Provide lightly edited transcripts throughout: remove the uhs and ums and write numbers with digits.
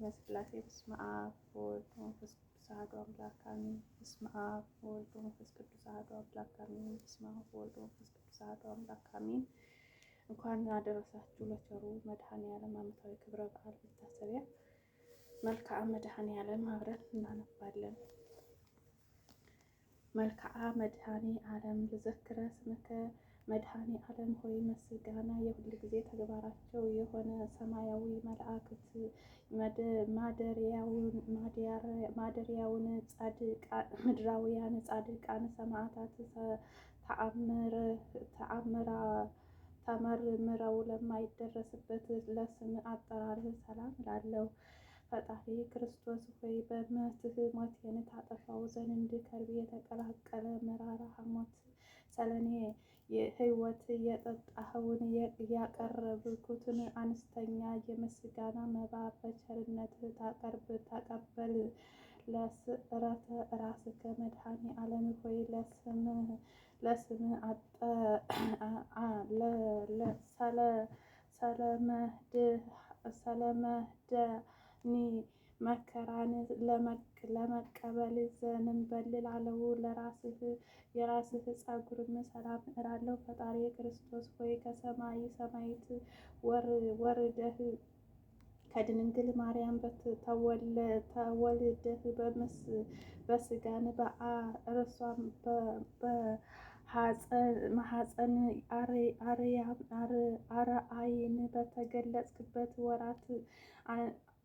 በስላሴ በስመ አብ ወወልድ ወመንፈስ ቅዱስ አሐዱ አምላክ አሜን። በስመ አብ ወወልድ ወመንፈስ ቅዱስ አሐዱ አምላክ አሜን። በስመ አብ ወወልድ ወመንፈስ ቅዱስ አሐዱ አምላክ አሜን። እንኳን አደረሳችሁ ለቸሩ መድኃኔዓለም ዓመታዊ ክብረ በዓል መታሰቢያ መልክአ መድኃኔዓለም አብረን እናነባለን። መልክአ መድኃኔዓለም ልዘክረ ስምከ መድኃኔዓለም ሆይ ምስጋና የሁል ጊዜ ተግባራቸው የሆነ ሰማያዊ መላእክት ማደሪያውን ምድራውያን ጻድቃን ሰማዕታት ተመርምረው ለማይደረስበት ለስም አጠራርህ ሰላም እላለሁ። ፈጣሪ ክርስቶስ ሆይ በእምነትህ ሞቴን ታጠፋው ዘንድ ከርቤ የተቀላቀለ መራራ ሐሞት ሰለኔ የሕይወት የጠጣኸውን ያቀረብኩትን አነስተኛ የምስጋና መባ በቸርነትህ ተቀበል። ለስዕረተ ራስከ መድኃኔዓለም ሆይ ሰለመህደኒ መከራን ለመቀበል ዘንበል ላለው የራስህ ጸጉርም ሰላም እላለሁ። ፈጣሪ ክርስቶስ ሆይ ከሰማይ ሰማያት ወርደህ ከድንግል ማርያም ተወልደህ በስጋን በእርሷም በማኅፀን አርአይን በተገለጽክበት ወራት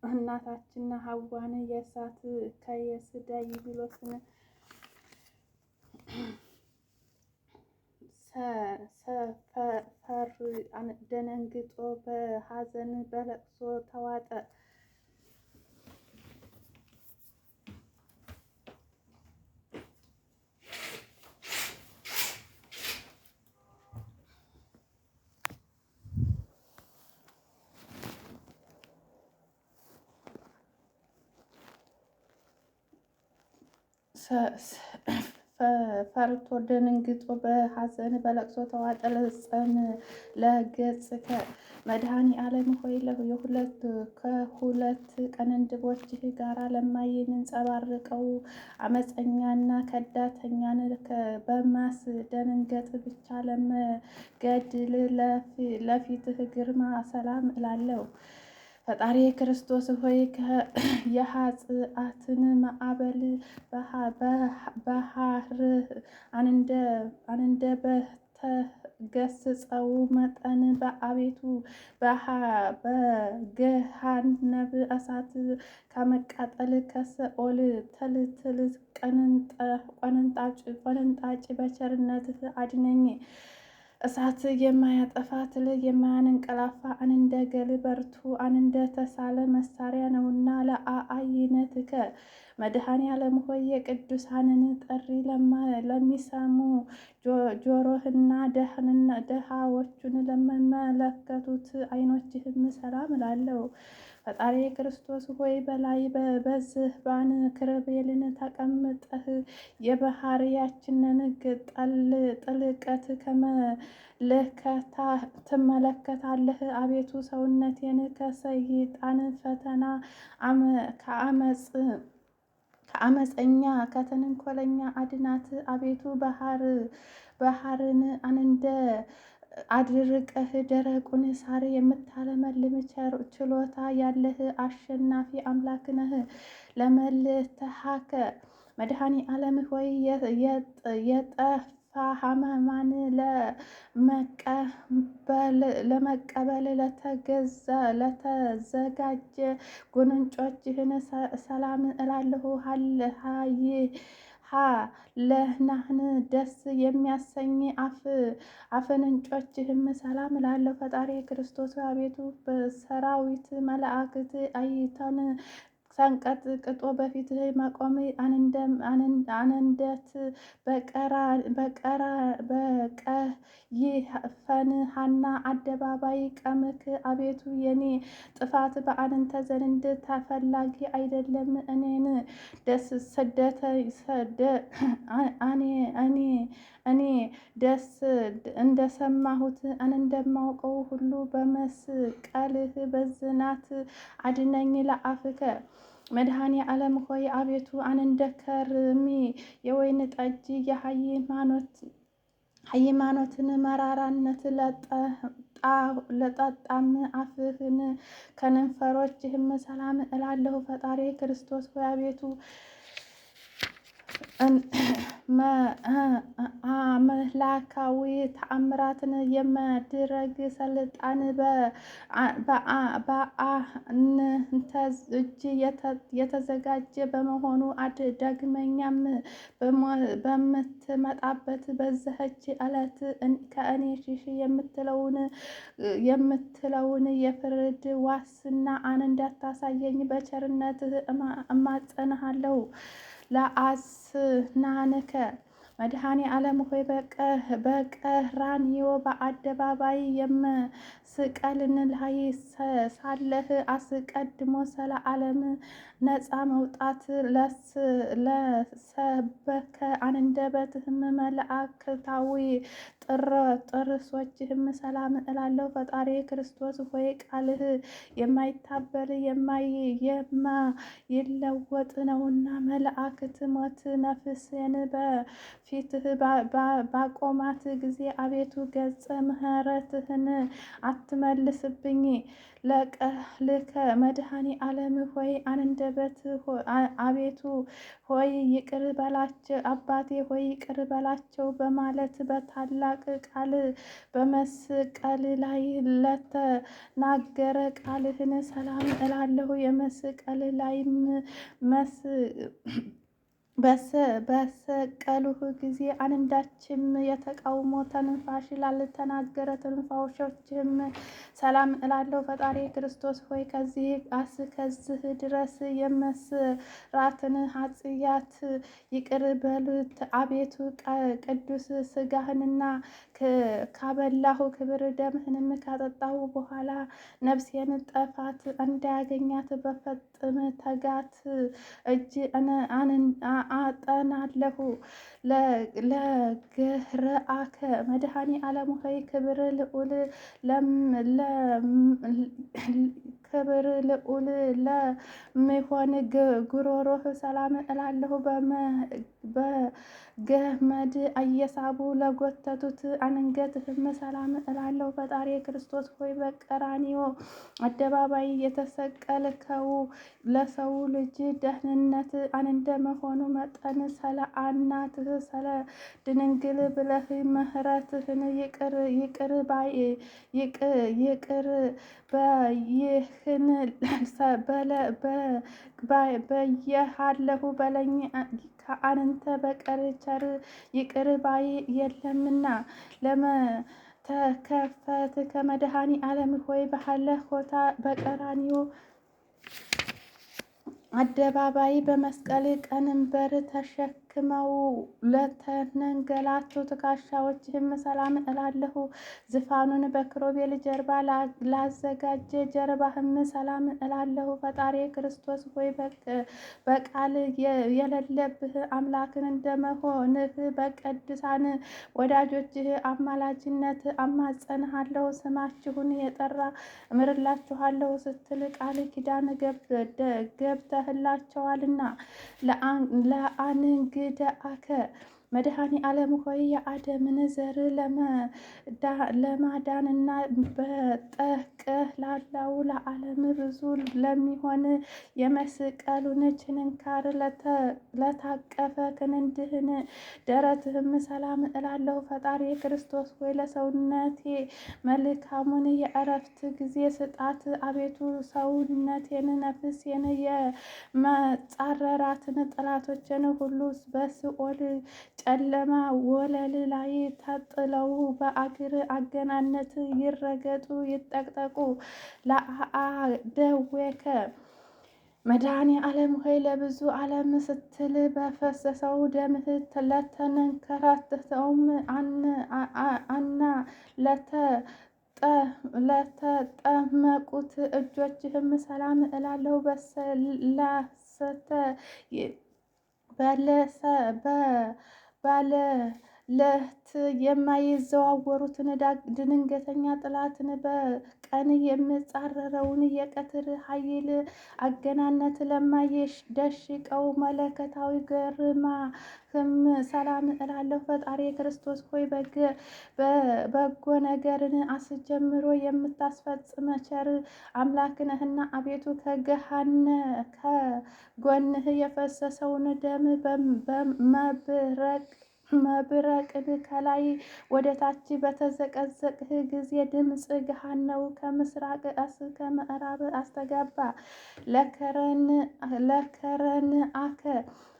እናታችን ሐዋን የእሳት ከየስ ዲያብሎስን ሰፈር ደንግጦ በሐዘን በለቅሶ ተዋጠ። ፈርቶ ደንግጦ በሐዘን በለቅሶ ተዋጠ። ለገጽከ መድኃኔዓለም ሆይ ከሁለት ቅንድቦችህ ጋር ለማይንጸባረቀው አመፀኛና ከዳተኛን በማስደንገጥ ብቻ ለመገድል ለፊትህ ግርማ ሰላም እላለሁ። ፈጣሪ ክርስቶስ ሆይ የኃጢአትን ማዕበል ባህር አንደ በተገሰጸው መጠን አቤቱ በገሃነመ እሳት ከመቃጠል ከሲኦል ትልትል ቆነጣጭ በቸርነትህ አድነኝ። እሳት የማያጠፋ ትል የማያንቀላፋ አንደ ገል በርቱ አንደ ተሳለ መሳሪያ ነውና። ለአይነትከ መድኃኔዓለም ሆይ የቅዱሳንን ጥሪ ለሚሰሙ ጆሮህና ድሃዎቹን ለሚመለከቱት ዓይኖችህም ሰላም እላለሁ። ፈጣሪ ክርስቶስ ሆይ በላይ በዝባን ኪሩቤልን ተቀምጠህ የባሕርያችንን ጥልቀት ትመለከታለህ። አቤቱ ሰውነቴን ከሰይጣን ፈተና ከአመፀኛ ከተንኰለኛ አድናት። አቤቱ ባሕርን አንደ አድርቀህ ደረቁን ሳር የምታለመልም ችሎታ ያለህ አሸናፊ አምላክ ነህ። ለመልትሃከ መድኃኔዓለም ሆይ የጠፋ ሕማማን ለመቀበል ለተዘጋጀ ጉንጮችህን ሰላም እላለሁ። ለሕናህን ደስ የሚያሰኝ አፍንጮችህም ሰላም እላለሁ። ፈጣሪ ክርስቶስ አቤቱ በሰራዊት መላእክት አይተን ሳንቀጥቅጦ በፊትህ መቆም አንንደት በቀይፈንሃና አደባባይ ቀምክ። አቤቱ የኔ ጥፋት በአንተ ዘንድ ተፈላጊ አይደለም። እኔን እኔ ደስ እንደሰማሁት እንደማውቀው ሁሉ በመስቀልህ በዝናት አድነኝ። ለአፍከ መድኃኔ ዓለም ሆይ አቤቱ አንደከርሚ የወይን ጠጅ የሃይማኖትን መራራነት ለጠጣም አፍህን ከንፈሮችህም ሰላም እላለሁ። ፈጣሪ ክርስቶስ ሆይ አቤቱ አምላካዊ ተአምራትን የማድረግ ስልጣን በአንተ እጅ የተዘጋጀ በመሆኑ ዳግመኛም በምትመጣበት በዚህች ዕለት ከእኔ ሽሽ የምትለውን የፍርድ ዋስና እንዳታሳየኝ በቸርነትህ እማጸንሃለሁ። ለአስናንከ መድኃኔ ዓለም ሆይ በቀራንዮ በአደባባይ የመስቀልን ላይ ሳለህ አስቀድሞ ስለ ዓለም ነፃ መውጣት ለሰበከ አንደበትህም መላእክታዊ ጥርሶችህም ሰላም እላለሁ። ፈጣሪ ክርስቶስ ሆይ ቃልህ የማይታበል የማይለወጥ ነውና መላእክት ሞት ነፍሴን በፊትህ ባቆማት ጊዜ አቤቱ ገጸ ምሕረትህን አትመልስብኝ። ለቃልከ መድኃኔ ዓለም ሆይ አንደበት አቤቱ ሆይ ይቅር በላቸው አባቴ ሆይ ይቅር በላቸው በማለት በታላቅ ቃል በመስቀል ላይ ለተናገረ ቃልህን ሰላም እላለሁ። የመስቀል ላይም በሰቀሉህ ጊዜ አንዳችም የተቃውሞ ትንፋሽ ላልተናገረ ትንፋሾችህም ሰላም እላለሁ። ፈጣሪ ክርስቶስ ሆይ እስከዚህ ድረስ የመስራትን ኃጢአት ይቅር በሉት። አቤቱ ቅዱስ ሥጋህንና ካበላሁ ክብር ደምህንም ካጠጣሁ በኋላ ነፍሴን ጥፋት እንዳያገኛት በፍጥም ትጋት እጅ አጠናለሁ። ለግርአከ መድኃኔ ዓለም ሆይ ክብር ልዑል ለሚሆን ጉሮሮህ ሰላም እላለሁ። በገመድ እየሳቡ ለጎተቱት አንገትህም ሰላም እላለሁ። ፈጣሪ ክርስቶስ ሆይ በቀራንዮ አደባባይ የተሰቀልከው ለሰው ልጅ ደህንነት እንደመሆኑ መጠን ስለ እናትህ ስለ ድንግል ብለህ ምሕረትህን ይቅር በይህን በየሃለሁ በለኝ። ከአንተ በቀር ቸር ይቅር ባይ የለምና። ለመተከፈት ከመድኃኔ ዓለም ሆይ በሃለሆታ በቀራንዮ አደባባይ በመስቀል ቀንበር ተሸክመው ለተንገላቱ ትከሻዎችህም ሰላም እላለሁ። ዙፋኑን በኪሩቤል ጀርባ ላዘጋጀ ጀርባህም ሰላም እላለሁ። ፈጣሪ ክርስቶስ ሆይ በቃል የሌለብህ አምላክን እንደመሆንህ በቅዱሳን ወዳጆችህ አማላጅነት እማጸንሃለሁ። ስማችሁን የጠራ እምርላችኋለሁ ስትል ቃል ኪዳን ገብተህላቸዋልና። ለአንግደአከ መድኃኔ ዓለም ሆይ የአዳምን ዘር ለማዳንና በጠቅላላው ለዓለም ብዙ ለሚሆን የመስቀሉን ችንካር ለታቀፈ ክንድህን ደረትህም ሰላም እላለሁ። ፈጣሪ ክርስቶስ ሆይ ለሰውነቴ መልካሙን የእረፍት ጊዜ ስጣት። አቤቱ ሰውነቴን ነፍሴን የመጻረራትን ጠላቶችን ሁሉ በሲኦል ጨለማ ወለል ላይ ተጥለው በእግር አገናነት ይረገጡ ይጠቅጠቁ። ለአደዌከ መድኃኔ ዓለም ሆይ ለብዙ ዓለም ስትል በፈሰሰው ደምህ ለተንከራተተውም አና ለተጠመቁት እጆችህም ሰላም እላለሁ። ባለለት የማይዘዋወሩትን ድንገተኛ ጥላትን በቀን የሚጻረረውን የቀትር ኃይል አገናነት ለማይደሽቀው መለከታዊ ግርማህም ሰላም እላለሁ። ፈጣሪ ክርስቶስ ሆይ በጎ ነገርን አስጀምሮ የምታስፈጽም ቸር አምላክ ነህና አቤቱ ከጎንህ የፈሰሰውን ደም መብረቅን ከላይ ወደ ታች በተዘቀዘቅህ ጊዜ ድምፅ ገሃነው ከምስራቅ እስከ ምዕራብ አስተጋባ። ለከረን አከ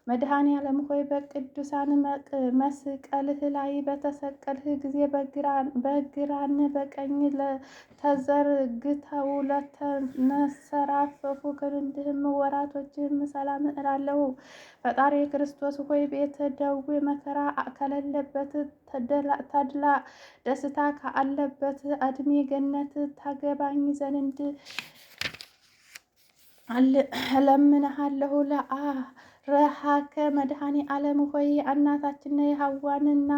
መድኃኔ ዓለም ሆይ በቅዱሳን መስቀልህ ላይ በተሰቀልህ ጊዜ በግራን በቀኝ ተዘርግተው ለተንሰራፈፉ ክንድህም ወራቶችህም ሰላም እላለሁ። ፈጣሪ ክርስቶስ ሆይ ቤተ ደዌ መከራ ከሌለበት ተድላ ደስታ ካለበት እድሜ ገነት ታገባኝ ዘንድ እለምንሃለሁ። ረሃከ መድኃኔ ዓለም ሆይ እናታችን የሐዋንና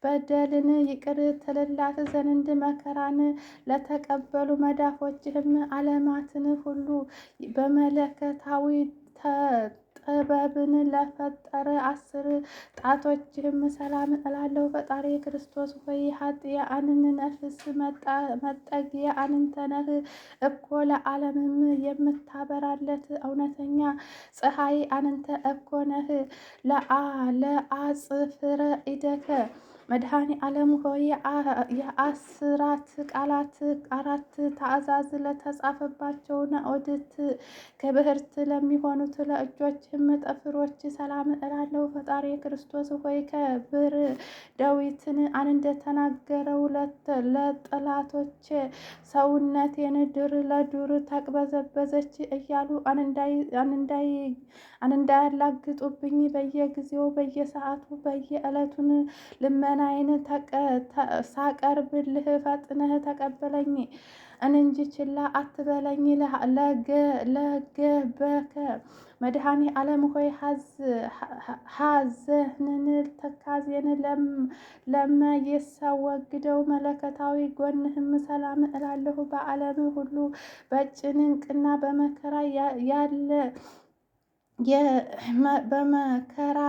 በደልን ይቅር ትልላት ዘንድ መከራን ለተቀበሉ መዳፎችህም ዓለማትን ሁሉ በመለከታዊ ጥበብን ለፈጠረ 10 ጣቶችህም ሰላም እላለሁ። ፈጣሪ ክርስቶስ ሆይ ኃጥአንን ነፍስ መጠጊያ አንተ ነህ እኮ ለዓለምም የምታበራለት እውነተኛ ፀሐይ አንተ እኮ ነህ። ለአጽፍረ ኢደከ መድኃኔ ዓለም ሆይ የአስራት ቃላት 4 ትእዛዝ ለተጻፈባቸው ኦድት ክብርት ለሚሆኑት ለእጆችም ጥፍሮች ሰላም እላለሁ። ፈጣሪ ክርስቶስ ሆይ ከብር ዳዊትን እንደተናገረው ለጠላቶች ሰውነቴን ድር ለዱር ተቅበዘበዘች እያሉ እንዳያላግጡብኝ በየጊዜው በየሰዓቱ በየዕለቱን ልመናዬን ሳቀርብልህ ፈጥነህ ተቀበለኝ እንጂ ችላ አትበለኝ። ለገበከ መድኃኔ ዓለም ሆይ ሐዘንን ትካዜን ለማይሰወግደው መለከታዊ ጎንህም ሰላም እላለሁ። በዓለም ሁሉ በጭንቅና በመከራ ያለ በመከራ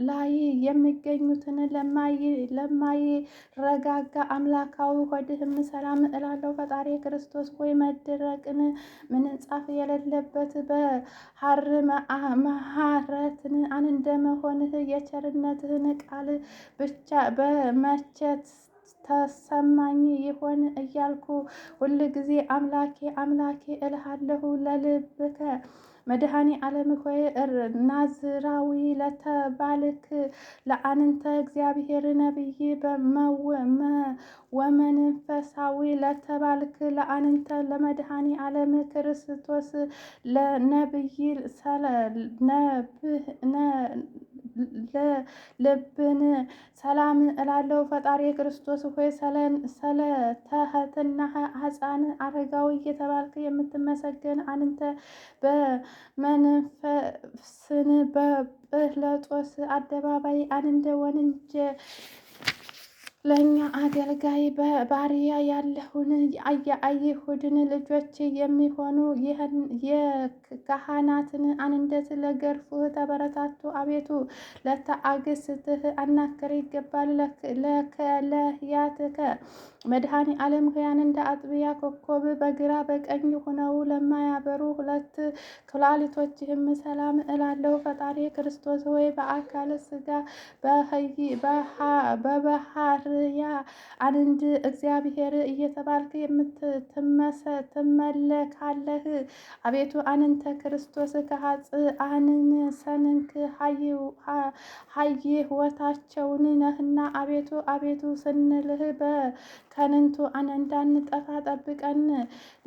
ላይ የሚገኙትን ለማይረጋጋ አምላካዊ ሆድህም ሰላም እላለሁ። ፈጣሪ ክርስቶስ ሆይ መድረቅን ምንጻፍ የሌለበት በሐር መሐረትን እንደመሆንህ የቸርነትህን ቃል ብቻ በመቼት ተሰማኝ ይሆን እያልኩ ሁል ጊዜ አምላኬ አምላኬ እልሃለሁ። ለልብከ መድኃኔ ዓለም ሆይ ናዝራዊ ለተባልክ ለአንተ እግዚአብሔር ነቢይ ወመንፈሳዊ ለተባልክ ለአንተ ለመድኃኔ ዓለም ክርስቶስ ለነቢይ ልብን ሰላም እላለሁ። ፈጣሪ ክርስቶስ ሆይ ስለ ትሕትናህ ሕፃን አረጋዊ እየተባልክ የምትመሰገን አንተ በመንፈስን በጵላጦስ አደባባይ አንደ ለእኛ አገልጋይ ባሪያ ያለውን የአይሁድን ልጆች የሚሆኑ የካህናትን አንደት ለገርፉህ ተበረታቱ። አቤቱ ለትዕግስትህ አናክር ይገባል። ለከለያትከ መድኃኔ ዓለም ሆይ እንደ አጥቢያ ኮከብ በግራ በቀኝ ሆነው ለማያበሩ 2 ኩላሊቶችህም ሰላም እላለሁ። ፈጣሪ ክርስቶስ ሆይ በአካለ ሥጋ በባህርያ አንድ እግዚአብሔር እየተባልክ ትመለካለህ። አቤቱ አንተ ክርስቶስ ከኃጥአንን ሰንክ ኃይወታቸውን ነህና አቤቱ ስንልህ ከንቱ እንዳንጠፋ ጠብቀን።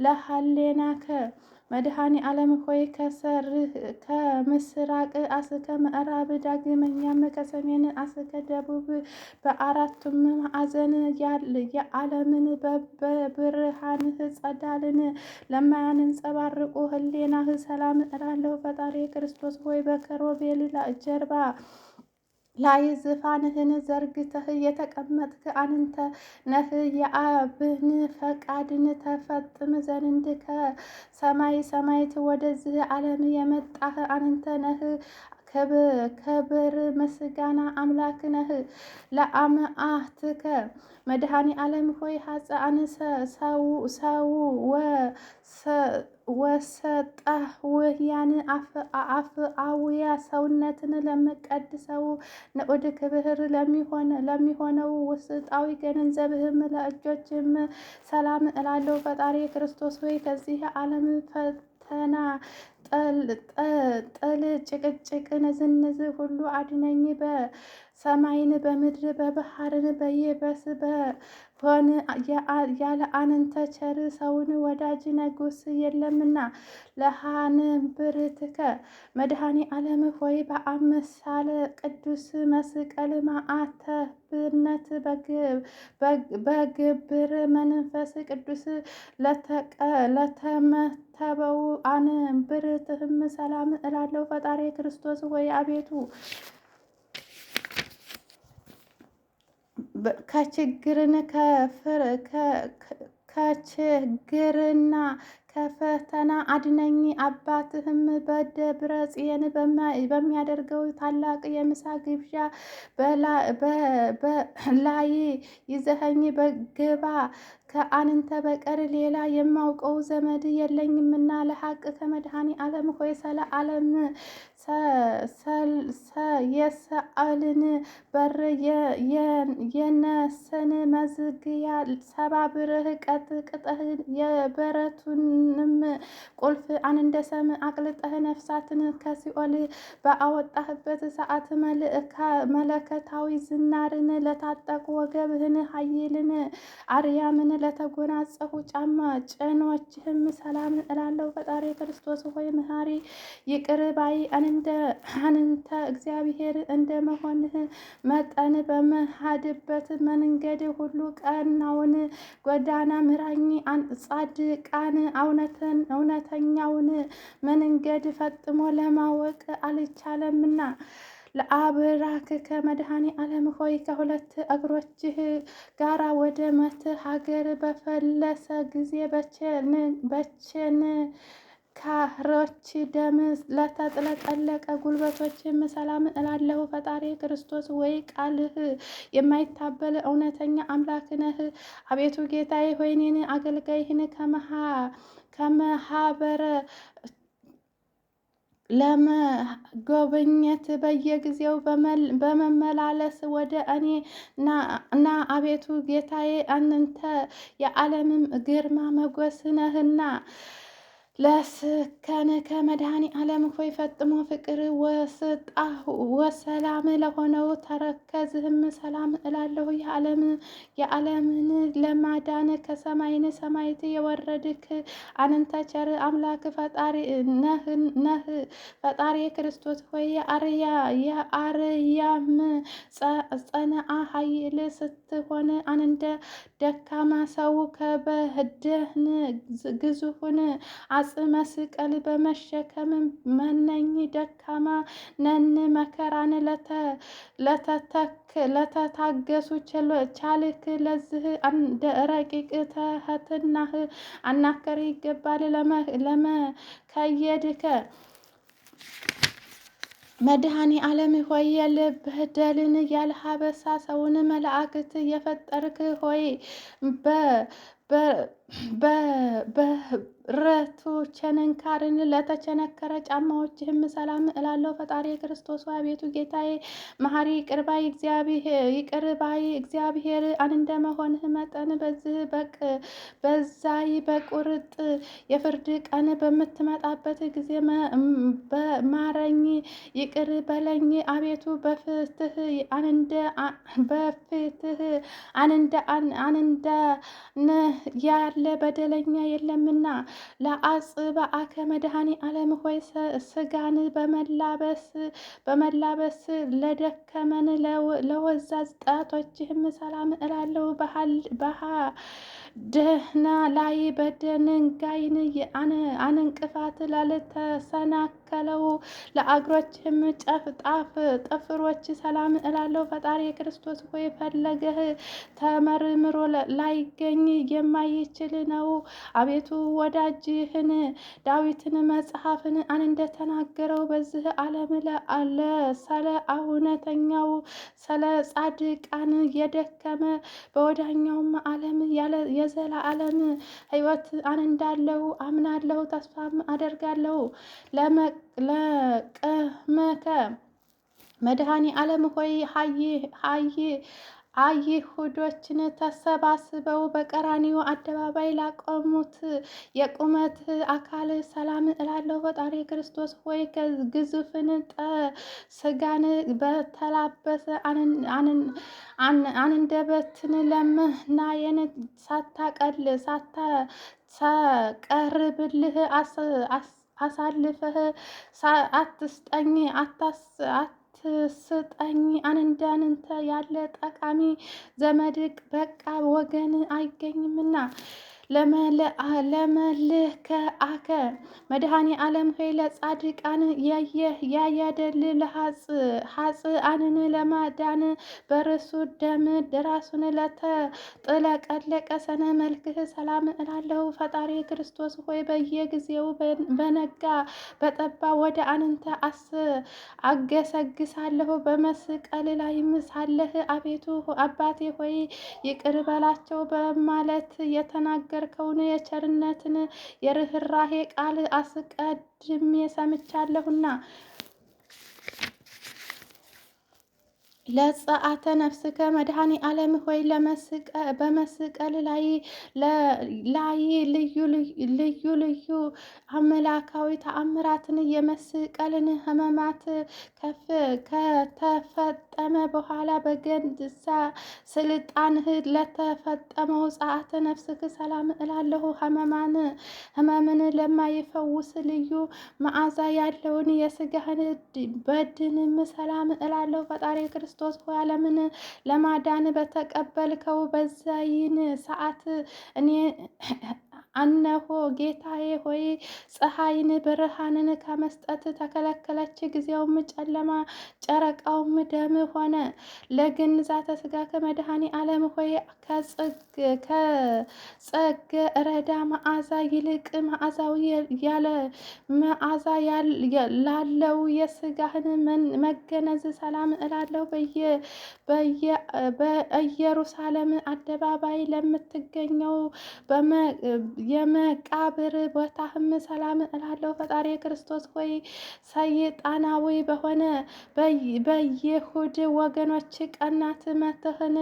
ለሃሌናከ መድኃኔ ዓለም ሆይ ከምስራቅ እስከ ምዕራብ ዳግመኛም ከሰሜን እስከ ደቡብ በአራቱም ማዕዘን የዓለምን በብርሃንህ ጸዳልን ለማያንጸባርቁ ህሌናህ ሰላም እላለሁ። ፈጣሪ ክርስቶስ ሆይ በከሮቤል ጀርባ ላይ ዙፋንህን ዘርግተህ የተቀመጥክ አንተ ነህ። የአብን ፈቃድን ተፈጽም ዘንድ ከሰማይ ሰማያት ወደዚህ ዓለም የመጣህ አንተ ነህ። ክብር ምስጋና አምላክ ነህ። ለአማትከ መድኃኔ ዓለም ሆይ ሀፃን ሰው ወሰጣውያን አፍአውያ ሰውነትን ለምቀድሰው ንዑድ ክብር ለሚሆነው ውስጣዊ ገንዘብህም ለእጆችም ሰላም እላለሁ። ፈጣሪ ክርስቶስ ሆይ ከዚህ ዓለም ፈተና ጥል ጭቅጭቅ ንዝንዝ ሁሉ አድነኝ። በሰማይን በምድር በባህርን በየበስ በሆን ያለ አንተ ቸር ሰውን ወዳጅ ንጉስ የለምና። ለሃንብርትከ መድኃኔ ዓለም ሆይ በአምሳለ ቅዱስ መስቀል ማዕተብነት በግብር መንፈስ ቅዱስ ለተመተበው አንብርትህም ሰላም እላለሁ። ፈጣሪ ክርስቶስ ሆይ አቤቱ ከችግርና ከፈተና አድነኝ። አባትህም በደብረ ጽዮን በሚያደርገው ታላቅ የምሳ ግብዣ ላይ ይዘኸኝ ግባ። ከአንተ በቀር ሌላ የማውቀው ዘመድ የለኝምና። ለሐቅ ከመድኃኔ ዓለም ሆይ ስለ ዓለም የሰአልን በር የነስን መዝጊያ ሰባብረህ ቀጥቅጠህ የበረቱንም ቁልፍ አንደሰም አቅልጠህ ነፍሳትን ከሲኦል በአወጣህበት ሰዓት መለከታዊ ዝናርን ለታጠቁ ወገብህን ኃይልን አርያምን ለተጎናጸፉ ጫማ ጭኖችህም ሰላም እላለሁ። ፈጣሪ ክርስቶስ ሆይ መሐሪ ይቅር ባይ አንተ እግዚአብሔር እንደመሆንህ መጠን በመሃድበት መንገድ ሁሉ ቀናውን ጎዳና ምራኝ። ጻድቃን እውነተኛውን መንገድ ፈጥሞ ለማወቅ አልቻለምና። ለአብራክ ከመድኃኔ ዓለም ሆይ ከሁለት እግሮችህ ጋራ ወደ መት ሀገር በፈለሰ ጊዜ በችንካሮች ደም ለተጥለቀለቀ ጉልበቶችም ሰላም እላለሁ። ፈጣሪ ክርስቶስ ወይ ቃልህ የማይታበል እውነተኛ አምላክ ነህ። አቤቱ ጌታዬ ሆይ እኔን አገልጋይህን ከመሃበረ ለመጎብኘት በየጊዜው በመመላለስ ወደ እኔ ና። አቤቱ ጌታዬ አንተ የዓለምም ግርማ ሞገስ ነህና። ለስከነ ከመድኃኔ ዓለም ሆይ ፈጥሞ ፍቅር ወሰላም ለሆነው ተረከዝህም ሰላም እላለሁ። የዓለምን ለማዳን ከሰማይን ሰማይት የወረድክ አንተ ቸር አምላክ ፈጣሪ ነህ። ፈጣሪ ክርስቶስ ሆይ የአርያም ጸነአ ኃይል ስትሆን አንደ ደካማ ሰው ከበደህን ግዙፉን መስቀል በመሸከም መነኝ ደካማ ነን። መከራን ለተታገሱ ቻልክ። ለዚህ ረቂቅ ትህትናህ አናከር ይገባል። ለመከየድከ መድኃኔ ዓለም ሆይ የልበደልን ያልሀበሳ ሰውን መላእክት የፈጠርክ ሆይ በረቱ ቸነንካርን ለተቸነከረ ጫማዎችህም ሰላም እላለሁ። ፈጣሪ ክርስቶስ አቤቱ ጌታዬ መሐሪ ይቅር ባይ እግዚአብሔር እንደመሆንህ መጠን በዛይ በቁርጥ የፍርድ ቀን በምትመጣበት ጊዜ ማረኝ፣ ይቅር በለኝ። አቤቱ በፍትህ አንደ ያለ በደለኛ የለምና ለአጽብዓከ መድኃኔ ዓለም ሆይ ስጋን በመላበስ ለደከመን ለወዛዝ ጣቶችህም ሰላም እላለሁ። ደህና ላይ በድንጋይን አንንቅፋት ላልተሰናከለው ለእግሮችህም ጥፍሮች ሰላም እላለሁ። ፈጣሪ ክርስቶስ ሆይ ፈለገህ ተመርምሮ ላይገኝ የማይችል ነው። አቤቱ ወዳጅህን ዳዊትን መጽሐፍን እንደተናገረው በዚህ ዓለም ስለ እውነተኛው ስለ ጻድቃን የደከመ በወዲያኛውም ዓለም የዘላለም ሕይወት እንዳለው አምናለሁ፣ ተስፋም አደርጋለሁ። ለቀመከ መድኃኔ ዓለም ሆይ አይሁዶችን ተሰባስበው በቀራንዮ አደባባይ ላቆሙት የቁመት አካል ሰላም እላለሁ። ፈጣሪ ክርስቶስ ሆይ ግዙፍን ስጋን በተላበሰ አንደበትን ለምናየን ሳታቀርብልህ አሳልፈህ አትስጠኝ አትስጠኝ። እንዳንተ ያለ ጠቃሚ ዘመድ በቃ ወገን አይገኝምና። ለመልክዓከ መድኃኔ ዓለም ሆይ ለጻድቃን ያያደል ኃጥአንን ለማዳን በርሱ ደም ራሱን ለተጥለቀለቀ ሰነ መልክህ ሰላም እላለሁ። ፈጣሪ ክርስቶስ ሆይ በየጊዜው በነጋ በጠባ ወደ አንተ አገሰግሳለሁ። በመስቀል ላይም ሳለህ አቤቱ አባቴ ሆይ ይቅር በላቸው በማለት የተናገርከውን የቸርነትን የርኅራሄ ቃል አስቀድሜ ሰምቻለሁና ለጸአተ ነፍስከ መድኃኔ ዓለም ሆይ በመስቀል ላይ ልዩ ልዩ አምላካዊ ተአምራትን የመስቀልን ሕማማት ከተፈጸመ በኋላ በገዛ ስልጣንህ ለተፈጸመው ጸአተ ነፍስክ ሰላም እላለሁ። ሕመምን ለማይፈውስ ልዩ መዓዛ ያለውን የስጋህን በድንም ሰላም እላለሁ። ፈጣሪ ክርስቶስ ሆይ ዓለምን ለማዳን በተቀበልከው በዛይን ሰዓት እኔ አነሆ ጌታዬ ሆይ ፀሐይን ብርሃንን ከመስጠት ተከለከለች፣ ጊዜውም ጨለማ ጨረቃውም ደም ሆነ። ለግንዛተ ሥጋ ከመድኃኔ ዓለም ሆይ ከጸገ ረዳ መዓዛ ይልቅ መዓዛዊ ያለ መዓዛ ላለው የስጋህን መገነዝ ሰላም እላለሁ። በኢየሩሳሌም አደባባይ ለምትገኘው የመቃብር ቦታህም ሰላም እላለሁ። ፈጣሪ ክርስቶስ ሆይ ሰይጣናዊ በሆነ በይሁድ ወገኖች ቀናት መትህን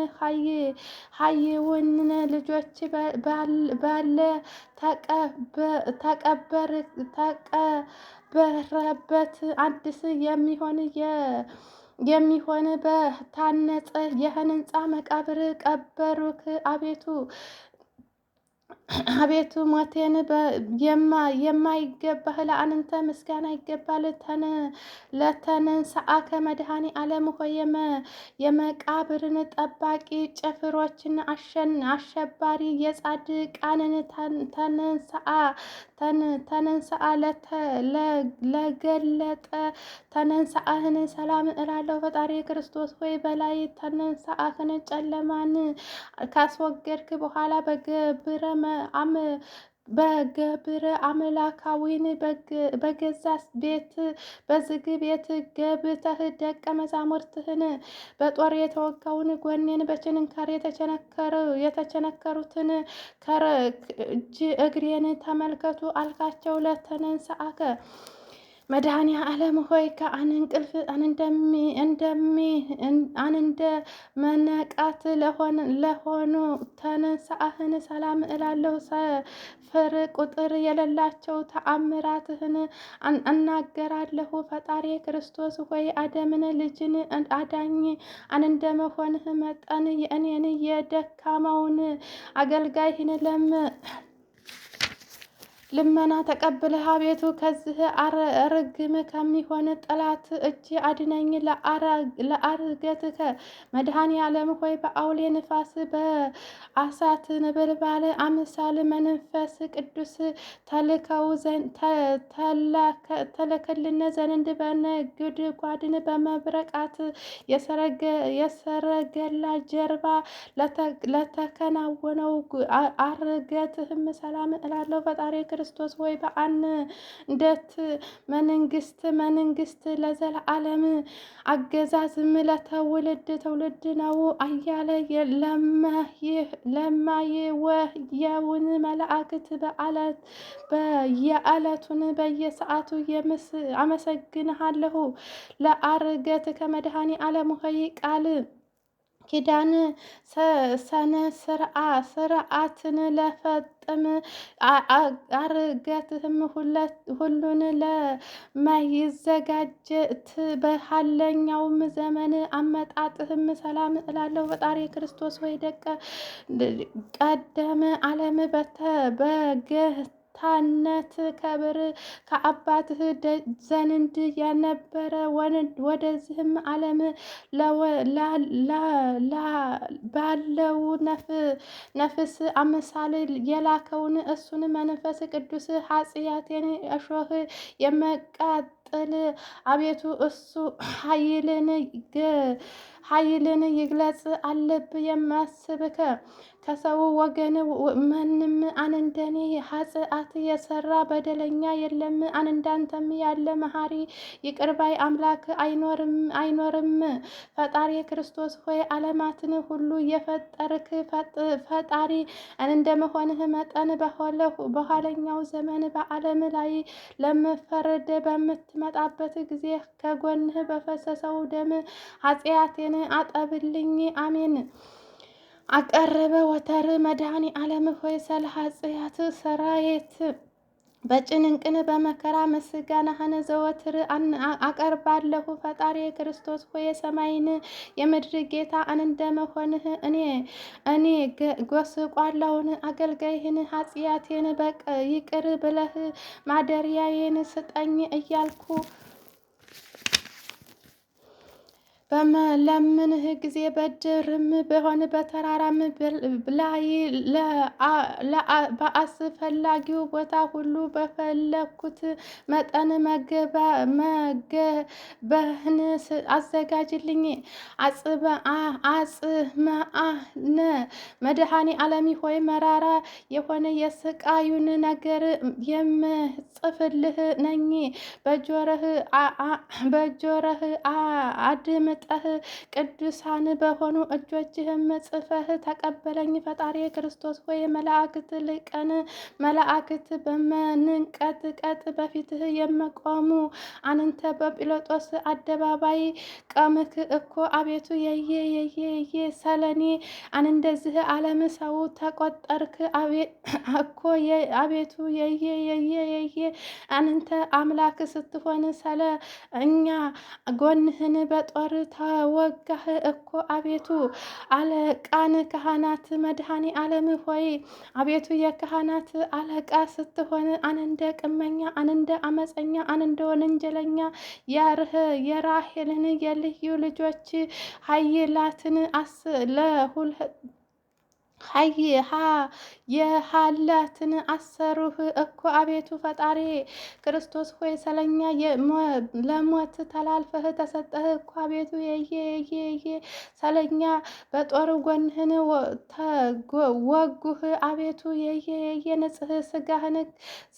ሀይውን ልጆች ባለ ተቀበረበት አዲስ የሚሆን በታነጸ የህንጻ መቃብር ቀበሩክ። አቤቱ ሞቴን የማይገባህ ለአንተ ምስጋና ይገባል። ለተንሥአከ መድኃኔ ዓለም ሆይ የመቃብርን ጠባቂ ጭፍሮችን አሸባሪ የጻድቃንን ተንሥአ ለገለጠ ተንሥአህን ሰላም እላለሁ። ፈጣሪ ክርስቶስ ሆይ በላይ ተንሥአህን ጨለማን ካስወገድክ በኋላ በገብረ አምላካዊን በገዛ ቤት በዝግ ቤት ገብተህ ደቀ መዛሙርትህን በጦር የተወጋውን ጎኔን በችንካር የተቸነከሩትን እጅ እግሬን ተመልከቱ አልካቸው። ለተንሥአከ መድኃኔ ዓለም ሆይ ከእንቅልፍ እንደ መነቃት ለሆኑ ተንሥአህን ሰላም እላለሁ። ስፍር ቁጥር የሌላቸው ተአምራትህን እናገራለሁ። ፈጣሪ ክርስቶስ ሆይ አደምን ልጅን አዳኝ እንደመሆንህ መጠን የእኔን የደካማውን አገልጋይህን ልመና ተቀብለህ አቤቱ ከዚህ ርግም ከሚሆን ጠላት እጅ አድነኝ። ለአርገትከ መድኃኔ ዓለም ሆይ በአውሌ ንፋስ በአሳት ነበልባል አምሳል መንፈስ ቅዱስ ተልከልን ዘንድ በነጎድጓድን በመብረቃት የሰረገላ ጀርባ ለተከናወነው አርገትህም ሰላም እላለሁ። ፈጣሪ ክርስቶስ ሆይ በአንድነት መንግስት ለዘለዓለም አገዛዝም ለትውልድ ትውልድ ነው እያለ ለማይወየውን መላእክት በየዕለቱን በየሰዓቱ አመሰግንሃለሁ። ለአርገት ከመድኃኔ ዓለም ሆይ ቃል ኪዳን ሰነ ስርዓትን ለፈጥም አርገትህም ሁሉን ለማይዘጋጀት በኋለኛውም ዘመን አመጣጥህም ሰላም እላለሁ። ፈጣሪ ክርስቶስ ወይ ቀደመ ዓለም በገታነት ከብር ከአባትህ ዘንድ የነበረ ወደዚህም ዓለም ባለው ነፍስ አምሳል የላከውን እሱን መንፈስ ቅዱስ ኃጢአቴን እሾህ የመቃጠል አቤቱ እሱ ኃይልን ይግለጽ አለብ የማስብከ ከሰው ወገን ማንም አንንደኔ ኃጢአት የሰራ በደለኛ የለም። አንዳንተም ያለ መሐሪ ይቅርባይ አምላክ አይኖርም። ፈጣሪ ክርስቶስ ሆይ ዓለማትን ሁሉ የፈጠርክ ፈጣሪ እንደመሆንህ መጠን በኋለኛው ዘመን በዓለም ላይ ለመፈረድ በምትመጣበት ጊዜ ከጎንህ በፈሰሰው ደም ኃጢአቴን አጠብልኝ። አሜን። አቀረበ ወተር መድኃኔ ዓለም ሆይ ስለ ኃጢአት ሰራየት በጭንቅን በመከራ ምስጋናህን ዘወትር አቀርባለሁ። ፈጣሪ ክርስቶስ ሆይ የሰማይን የምድር ጌታ እንደመሆንህ እኔ ጎስቋላውን አገልጋይህን ኃጢአቴን ይቅር ብለህ ማደሪያዬን ስጠኝ እያልኩ በመለምንህ ጊዜ በድርም በሆነ በተራራም ላይ በአስፈላጊው ቦታ ሁሉ በፈለኩት መጠን መገበህን አዘጋጅልኝ። አጽመአነ መድኃኔ ዓለም ሆይ መራራ የሆነ የስቃዩን ነገር የምጽፍልህ ነኝ። በጆረህ አድምጠህ ቅዱሳን በሆኑ እጆችህም ጽፈህ ተቀበለኝ። ፈጣሪ ክርስቶስ ሆይ መላእክት ልቀን መላእክት በመንቀጥቀጥ በፊትህ የመቆሙ አንተ በጲላጦስ አደባባይ ቀምክ እኮ አቤቱ የየ ሰለኔ እንደዚህ ዓለም ሰው ተቆጠርክ እኮ አቤቱ የየ አንተ አምላክ ስትሆን ስለ እኛ ጎንህን በጦር ተወጋህ እኮ አቤቱ። አለቃን ካህናት መድኃኔ ዓለም ሆይ አቤቱ የካህናት አለቃ ስትሆን አንንደ ቅመኛ አንንደ አመፀኛ አንንደ ወንጀለኛ የራሔልን የልዩ ልጆች ኃይላትን የሃላትን አሰሩህ እኮ አቤቱ። ፈጣሪ ክርስቶስ ሆይ ስለኛ ለሞት ተላልፈህ ተሰጠህ እኮ አቤቱ። የየ ስለኛ በጦር ጎንህን ወጉህ አቤቱ። የየ ንጽህ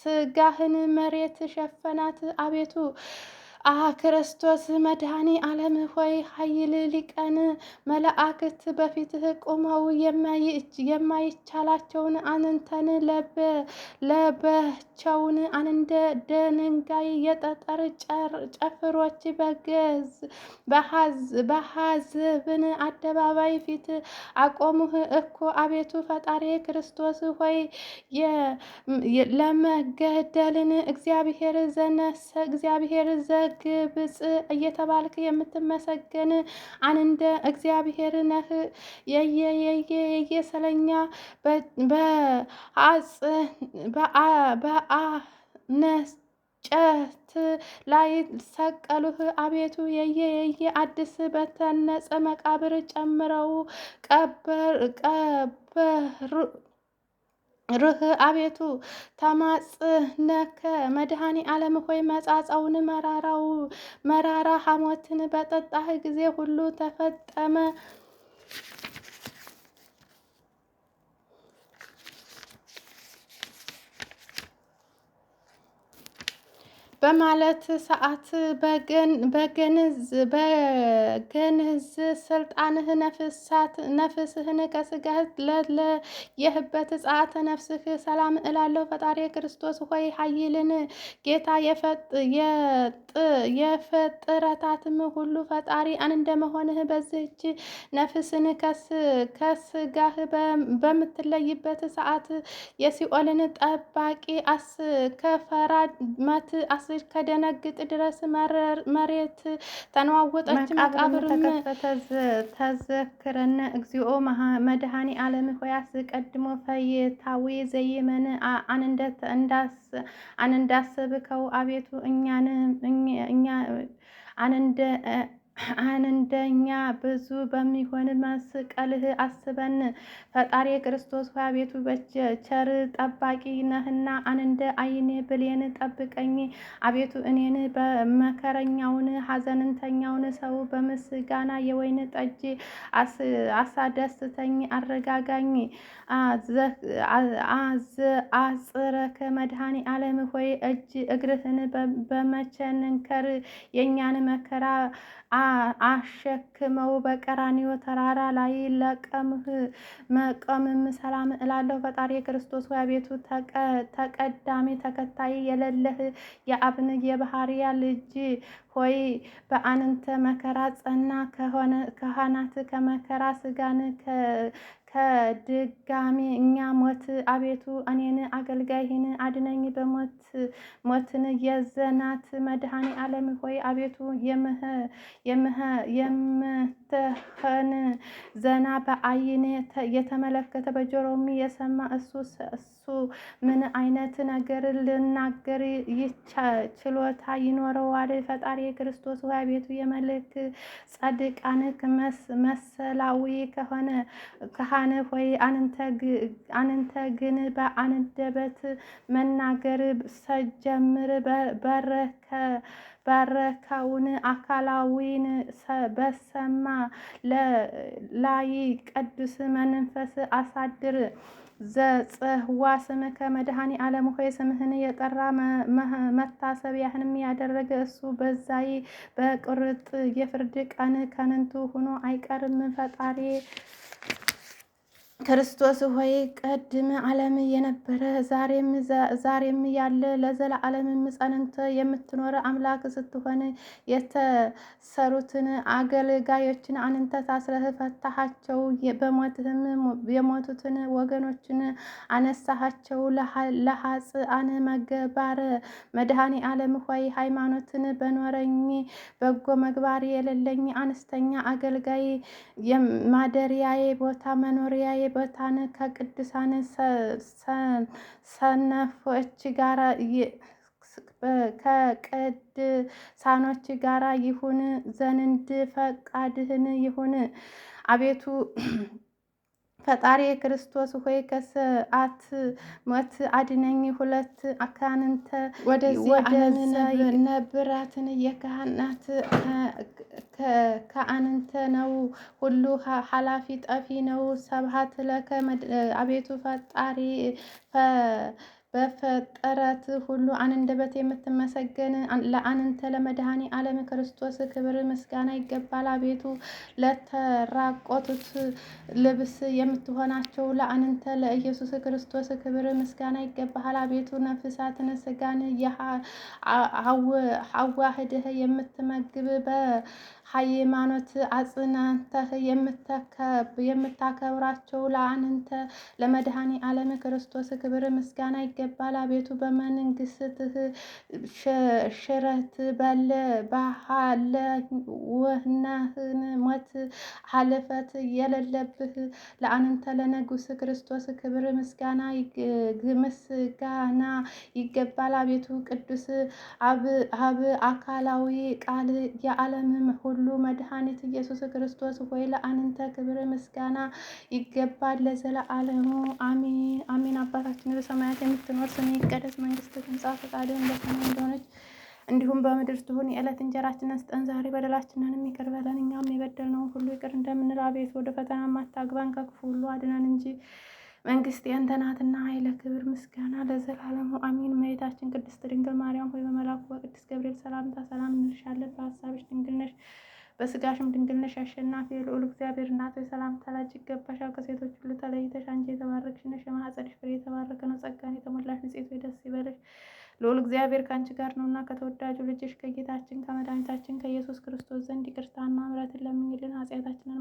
ስጋህን መሬት ሸፈናት አቤቱ። ክርስቶስ መድኃኔ ዓለም ሆይ ኃይል ሊቀን መላእክት በፊትህ ቆመው የማይቻላቸውን አንተን ለበቸውን እንደ ድንጋይ የጠጠር ጨፍሮች በሐዘብን አደባባይ ፊት አቆሙህ እኮ። አቤቱ ፈጣሪ ክርስቶስ ሆይ ለመገደልን እግዚአብሔር ዘግብጽ እየተባልክ የምትመሰገን አንደ እግዚአብሔር ነህ። የየሰለኛ በአነጨት ላይ ሰቀሉህ። አቤቱ አዲስ በተነጸ መቃብር ጨምረው ቀበሩህ። አቤቱ ተማጽነከ መድኃኔ ዓለም ሆይ መጻጻውን መራራ ሐሞትን በጠጣህ ጊዜ ሁሉ ተፈጸመ በማለት ሰዓት በገንዝ ስልጣንህ ነፍስህን ከስጋህ ለየህበት ጸአተ ነፍስህ ሰላም እላለሁ። ፈጣሪ ክርስቶስ ሆይ ኃይልን ጌታ የፍጥረታትም ሁሉ ፈጣሪ እንደመሆንህ በዚህች ነፍስን ከስጋህ በምትለይበት ሰዓት የሲኦልን ጠባቂ ከፈራመት ከደነግጥ ድረስ መሬት ተነዋወጠች፣ መቃብርም ተዘክረነ እግዚኦ መድኃኔ ዓለም ሆይ አስቀድሞ ፈይታዊ ዘይመን እንዳሰብከው አቤቱ እንደኛ ብዙ በሚሆን መስቀልህ አስበን። ፈጣሪ ክርስቶስ ሆይ አቤቱ በቸር ጠባቂ ነህና እንደ ዓይን ብሌን ጠብቀኝ። አቤቱ እኔን በመከረኛውን ሐዘንተኛውን ሰው በምስጋና የወይን ጠጅ አሳደስተኝ፣ አረጋጋኝ። አጽረከ መድኃኔ ዓለም ሆይ እጅ እግርህን በመቸንከር የእኛን መከራ አሸክመው በቀራንዮ ተራራ ላይ መቆምም ሰላም እላለሁ። ፈጣሪ ክርስቶስ ሆይ አቤቱ ተቀዳሚ ተከታይ የሌለህ የአብን የባህርያ ልጅ ሆይ በአንተ መከራ ጸና ካህናት ከመከራ ስጋን ከድጋሚ እኛ ሞት አቤቱ እኔን አገልጋይህን አድነኝ። ሞትን የዘናት መድኃኔ ዓለም ሆይ አቤቱ የምትህን ዘና በዓይን የተመለከተ በጆሮም የሰማ እሱ ምን አይነት ነገር ልናገር ችሎታ ይኖረዋል? ፈጣሪ ክርስቶስ ሆይ አቤቱ የመልክ ጻድቃን መሰላዊ ከሆነ ካህን ሆይ አንተ ግን በአንደበት መናገር ሰጀምር ባረከውን አካላዊን በሰማ ላይ ቅዱስ መንፈስ አሳድር። ዘጽህዋ ስምከ መድኃኔ ዓለም ሆይ ስምህን የጠራ መታሰቢያህንም ያደረገ እሱ በዛይ በቁርጥ የፍርድ ቀን ከንቱ ሆኖ አይቀርም። ፈጣሪ ክርስቶስ ሆይ ቀድመ ዓለም የነበረ ዛሬም ያለ ለዘላለምም ጸንተ የምትኖር አምላክ ስትሆን የተሰሩትን አገልጋዮችን አንተ ታስረህ ፈታሃቸው። በሞትህም የሞቱትን ወገኖችን አነሳሃቸው። ለኃጥአን መገባር መድኃኔ ዓለም ሆይ ሃይማኖትን በኖረኝ በጎ ምግባር የሌለኝ አነስተኛ አገልጋይ ማደሪያዬ ቦታ መኖሪያዬ ቦታን ከቅዱሳን ሰነፎች ጋር ከቅዱሳኖች ጋር ይሁን ዘንድ ፈቃድህን ይሁን። አቤቱ ፈጣሪ ክርስቶስ ሆይ ከሰዓት ሞት አድነኝ። ሁለት አካንንተ ወደዚህ ዓለም ነብራትን የካህናት ከአንተ ነው ሁሉ ኃላፊ ጠፊ ነው። ስብሐት ለከ አቤቱ ፈጣሪ በፈጠረት ሁሉ አንደበት የምትመሰገን ለአንተ ለመድኃኔ ዓለም ክርስቶስ ክብር ምስጋና ይገባል። አቤቱ ለተራቆቱት ልብስ የምትሆናቸው ለአንተ ለኢየሱስ ክርስቶስ ክብር ምስጋና ይገባሃል። አቤቱ ነፍሳትን ስጋን አዋህደህ የምትመግብ በሃይማኖት አጽናንተህ የምታከብራቸው ለአንተ ለመድኃኔ ዓለም ክርስቶስ ክብር ምስጋና ይገባል። አቤቱ በመንግስትህ ሽረት ባለውነህን ሞት ሀልፈት የሌለብህ ለአንተ ለንጉስ ክርስቶስ ክብር ምስጋና ይገባል። አቤቱ ቅዱስ አብ አካላዊ ቃል የዓለምም ሁሉ መድኃኒት ኢየሱስ ክርስቶስ ሆይ ለአንተ ክብር ምስጋና ይገባል ለዘለዓለሙ አሜን አሜን። አባታችን በሰማያት የምትኖር ስምህ ይቀደስ፣ መንግስትህ ትምጣ፣ ፈቃድህ በሰማይ እንደሆነች እንዲሁም በምድር ትሁን። የዕለት እንጀራችንን ስጠን ዛሬ፣ በደላችንንም ይቅር በለን እኛም የበደልነውን ሁሉ ይቅር እንደምንል፣ አቤቱ ወደ ፈተና አታግባን ከክፉ ሁሉ አድነን እንጂ መንግስት ያንተ ናትና፣ ኃይለ፣ ክብር፣ ምስጋና ለዘላለሙ አሜን። እመቤታችን ቅድስት ድንግል ማርያም ሆይ በመልአኩ በቅዱስ ገብርኤል ሰላምታ ሰላም እንልሻለን። በሀሳብሽ ድንግል ነሽ፣ በስጋሽም ድንግል ነሽ። አሸናፊ የልዑል እግዚአብሔር እናት ሆይ ሰላምታ ላንቺ ይገባሻል። ከሴቶች ሁሉ ተለይተሽ አንቺ የተባረክሽ ነሽ፣ የማኅፀንሽ ፍሬ የተባረከ ነው። ጸጋን የተሞላሽ ንጽሕት ሆይ ደስ ይበልሽ፣ ልዑል እግዚአብሔር ከአንቺ ጋር ነውና ከተወዳጁ ልጅሽ ከጌታችን ከመድኃኒታችን ከኢየሱስ ክርስቶስ ዘንድ ይቅርታና ምሕረትን ለምኝልን ኃጢአታችንን